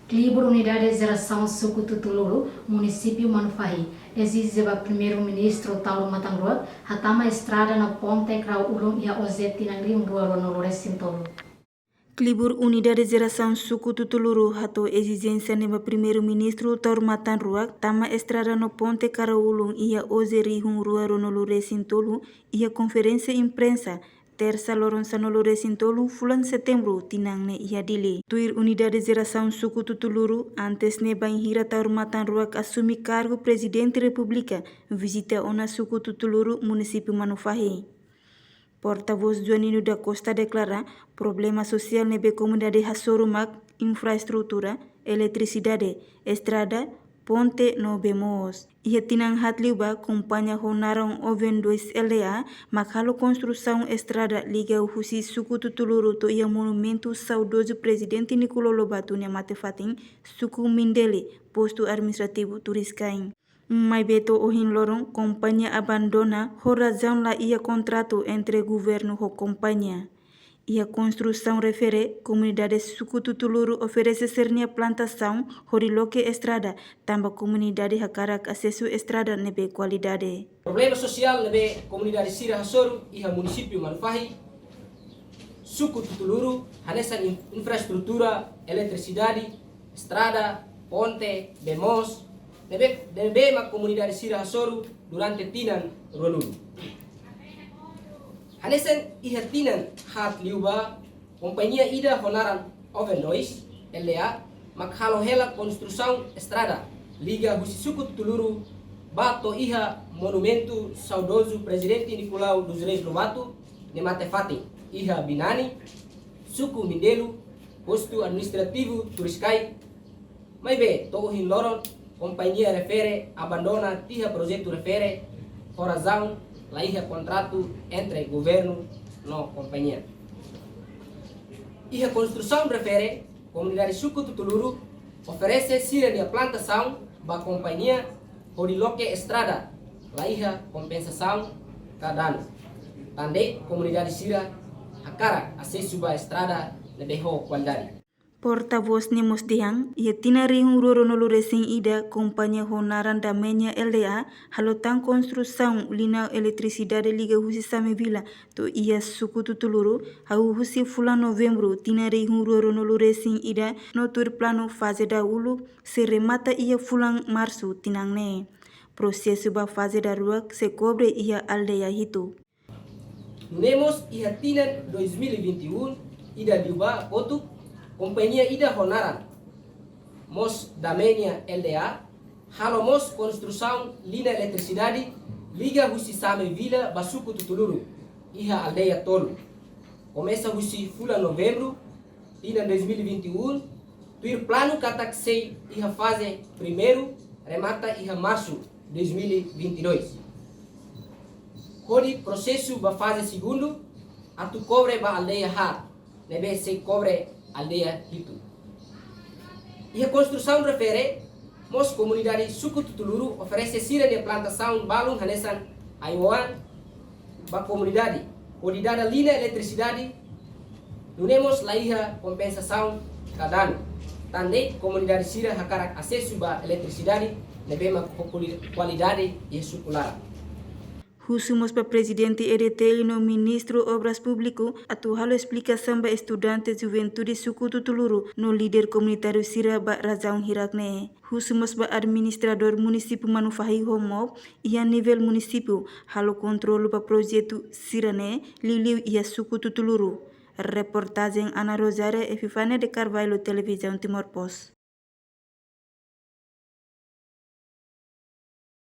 Clibur Unidade de Geração Suco Tutuluru, município Manufahi, exige o primeiro-ministro Tauro Matangrua, hatama estrada na ponte Krau Ulung ia Ozeti Nangri Mrua Ronolore Sintolo. Clibur Unidade de Geração Suco Tutuluru hato exigência neba primeiro-ministro Tauro Matangrua, tama estrada no ponte Krau Ulung ia Ozeri Rua Ronolore Sintolo, ia conferência imprensa terça loronsa nolore sintolu fulan setembro tinang ne ia dili. Tuir Unidade de Geração Suku Tutuluru antes ne banhira Tauro Matangrua assumi cargo presidente república visita ona Suku Tutuluru município Manufahi. Porta-voz Joanino da Costa declara problema social nebe comunidade Hassorumak, infraestrutura, eletricidade, estrada, ponte no bemos. Ia tinang hatliuba companhia honarong oven 2 LA makhalo construção estrada liga o husi Suku Tutuluru to ia monumento saudoso presidente Nicolau Lobato ne matefating Suku Mindeli posto administrativo Turiscain. Mai beto ohin lorong companhia abandona horazão la ia contrato entre governo ho companhia. Ia construção refere comunidade Suku Tutuluru oferece sernia plantação horiloke estrada tamba comunidade hakarak acesso estrada nebe qualidade. Problema social nebe comunidade Sira Hassoru iha município Manufahi Suku Tutuluru hanesan infraestrutura, eletricidade, estrada, ponte, bemos nebe ma comunidade Sira Hassoru durante tinan ronulu. Hanesan iha tinan hat liuba companhia ida honaran oven 2 LA makhalo hela construção estrada liga husi Suku Tutuluru bato iha monumento saudoso presidente Nicolau dos Reis Lobato ne matefati iha binani Suku Mindelu posto administrativo Turiscai mai be to hin loron companhia refere abandona tiha projeto refere horazão lá iha contrato entre governo no companhia. Iha construção refere comunidade Suku Tutuluru oferece sirenia plantação ba companhia horiloke estrada lá iha compensação cada ano. Tandei comunidade Sira hakara acesso ba estrada lebih qualidade. Porta-voz Nemos Dihang, ia tinari hururo nolore sing ida companhia honaran damenya LDA halotang construção lina eletricidade liga husi same vila to ia Suku Tutuluru hau husi fulan novembro tinari hururo nolore sing ida no tur plano fase da ulu se remata ia fulan março tinangne. Processo ba fase da rua se cobre ia aldeia hito. Nemos ia tinan 2021 ida diubah potuk companhia ida honaran mos damenia LDA halo mos construção linha eletricidade liga husi same vila Suku Tutuluru iha aldeia tolo começa husi fula novembro tina 2021 tuir plano katak sei iha fase primeiro remata iha março 2022 hodi processo ba fase segundo atu cobre ba aldeia har nebe sei cobre aldeia itu. Ia construção refere mos comunidade Suku Tutuluru oferece sira de plantação balung hanesan aiwan ba comunidade odidada linha eletricidade dunemos laiha compensação cada ano. Tandei comunidade sira hakarak acesso ba eletricidade nebema qualidade e sucular. Husumos para presidente EDT no ministro Obras Público atuhalo explicação ba estudantes juventude Suku Tutuluru no líder comunitário Sira ba razão hirakne. Husumos ba administrador município Manufahi Homo ia nível município halo controle ba projeto Sirane Liliu ia Suku Tutuluru. Reportagem Ana Rosária e Fifane de Carvalho Televisão Timor Post.